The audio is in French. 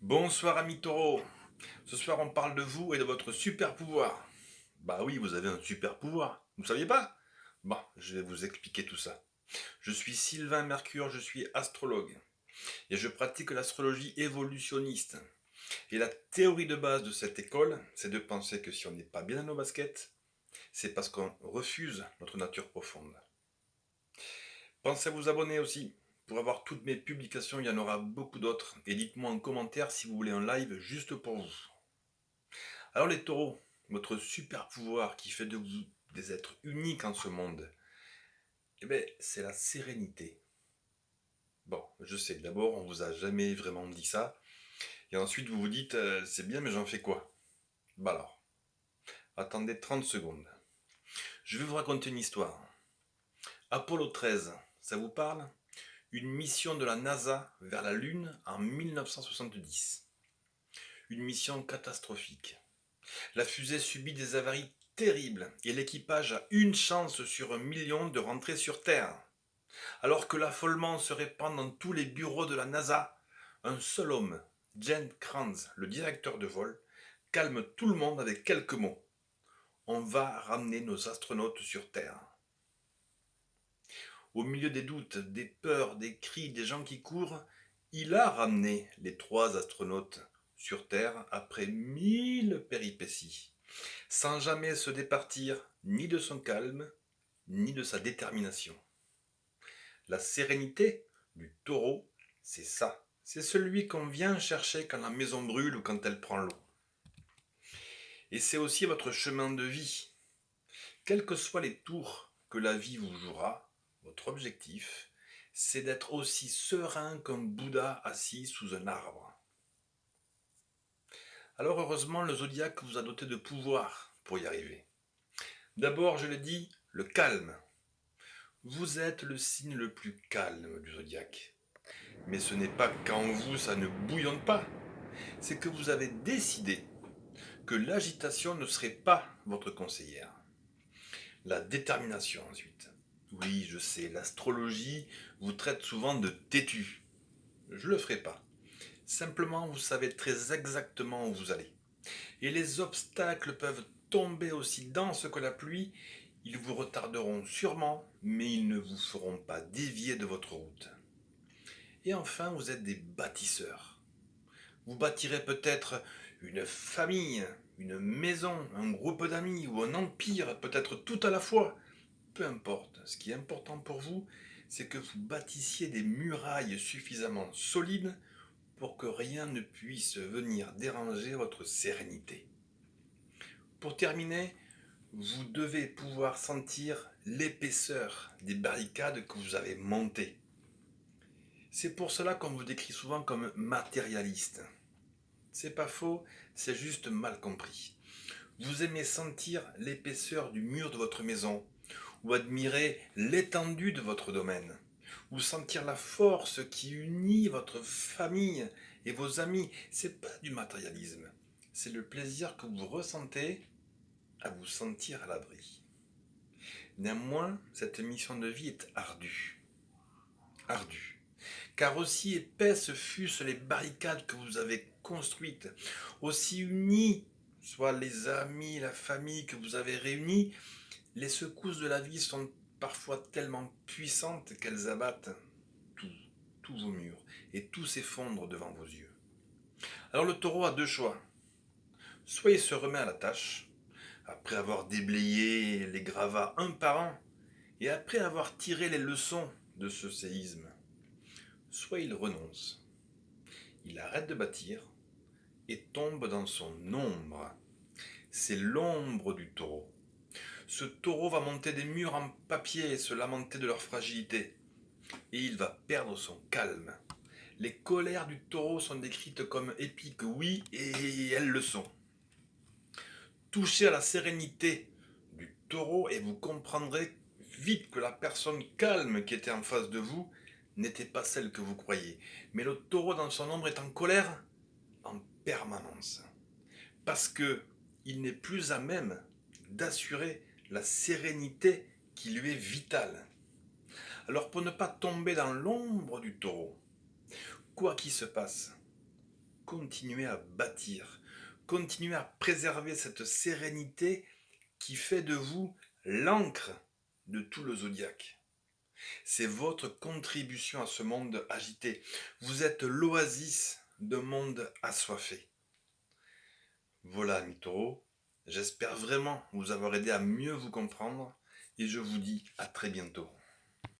Bonsoir ami taureau. Ce soir on parle de vous et de votre super pouvoir. Bah oui, vous avez un super pouvoir. Vous ne saviez pas? Bon, je vais vous expliquer tout ça. Je suis Sylvain Mercure, je suis astrologue. Et je pratique l'astrologie évolutionniste. Et la théorie de base de cette école, c'est de penser que si on n'est pas bien dans nos baskets, c'est parce qu'on refuse notre nature profonde. Pensez à vous abonner aussi. Pour avoir toutes mes publications, il y en aura beaucoup d'autres. Et dites-moi en commentaire si vous voulez un live juste pour vous. Alors les taureaux, votre super pouvoir qui fait de vous des êtres uniques en ce monde, eh ben, c'est la sérénité. Bon, je sais, d'abord on vous a jamais vraiment dit ça, et ensuite vous vous dites c'est bien mais j'en fais quoi? Bah alors, attendez 30 secondes. Je vais vous raconter une histoire. Apollo 13, ça vous parle? Une mission de la NASA vers la Lune en 1970. Une mission catastrophique. La fusée subit des avaries terribles et l'équipage a une chance sur 1 million de rentrer sur Terre. Alors que l'affolement se répand dans tous les bureaux de la NASA, un seul homme, Jen Kranz, le directeur de vol, calme tout le monde avec quelques mots. On va ramener nos astronautes sur Terre. Au milieu des doutes, des peurs, des cris, des gens qui courent, il a ramené les 3 astronautes sur Terre après 1000 péripéties, sans jamais se départir ni de son calme, ni de sa détermination. La sérénité du taureau, c'est ça. C'est celui qu'on vient chercher quand la maison brûle ou quand elle prend l'eau. Et c'est aussi votre chemin de vie. Quels que soient les tours que la vie vous jouera, votre objectif, c'est d'être aussi serein qu'un Bouddha assis sous un arbre. Alors heureusement, le zodiaque vous a doté de pouvoir pour y arriver. D'abord, je l'ai dit, le calme. Vous êtes le signe le plus calme du zodiaque. Mais ce n'est pas qu'en vous ça ne bouillonne pas, c'est que vous avez décidé que l'agitation ne serait pas votre conseillère. La détermination ensuite. Oui, je sais, l'astrologie vous traite souvent de têtu. Je le ferai pas. Simplement, vous savez très exactement où vous allez. Et les obstacles peuvent tomber aussi denses que la pluie. Ils vous retarderont sûrement, mais ils ne vous feront pas dévier de votre route. Et enfin, vous êtes des bâtisseurs. Vous bâtirez peut-être une famille, une maison, un groupe d'amis ou un empire, peut-être tout à la fois. Peu importe, ce qui est important pour vous, c'est que vous bâtissiez des murailles suffisamment solides pour que rien ne puisse venir déranger votre sérénité. Pour terminer, vous devez pouvoir sentir l'épaisseur des barricades que vous avez montées. C'est pour cela qu'on vous décrit souvent comme matérialiste. C'est pas faux, c'est juste mal compris. Vous aimez sentir l'épaisseur du mur de votre maison, ou admirer l'étendue de votre domaine, ou sentir la force qui unit votre famille et vos amis. C'est pas du matérialisme, c'est le plaisir que vous ressentez à vous sentir à l'abri. Néanmoins, cette mission de vie est ardue. Ardue. Car aussi épaisses fussent les barricades que vous avez construites, aussi unies soient les amis, la famille que vous avez réunis, les secousses de la vie sont parfois tellement puissantes qu'elles abattent tout, tous vos murs, et tout s'effondre devant vos yeux. Alors le taureau a deux choix. Soit il se remet à la tâche, après avoir déblayé les gravats un par un, et après avoir tiré les leçons de ce séisme. Soit il renonce. Il arrête de bâtir et tombe dans son ombre. C'est l'ombre du taureau. Ce taureau va monter des murs en papier et se lamenter de leur fragilité. Et il va perdre son calme. Les colères du taureau sont décrites comme épiques, oui, et elles le sont. Touchez à la sérénité du taureau et vous comprendrez vite que la personne calme qui était en face de vous n'était pas celle que vous croyez. Mais le taureau dans son ombre est en colère en permanence. Parce que il n'est plus à même d'assurer la sérénité qui lui est vitale. Alors pour ne pas tomber dans l'ombre du taureau, quoi qu'il se passe, continuer à bâtir, continuer à préserver cette sérénité qui fait de vous l'encre de tout le zodiaque. C'est votre contribution à ce monde agité. Vous êtes l'oasis d'un monde assoiffé. Voilà, amis taureaux, j'espère vraiment vous avoir aidé à mieux vous comprendre et je vous dis à très bientôt.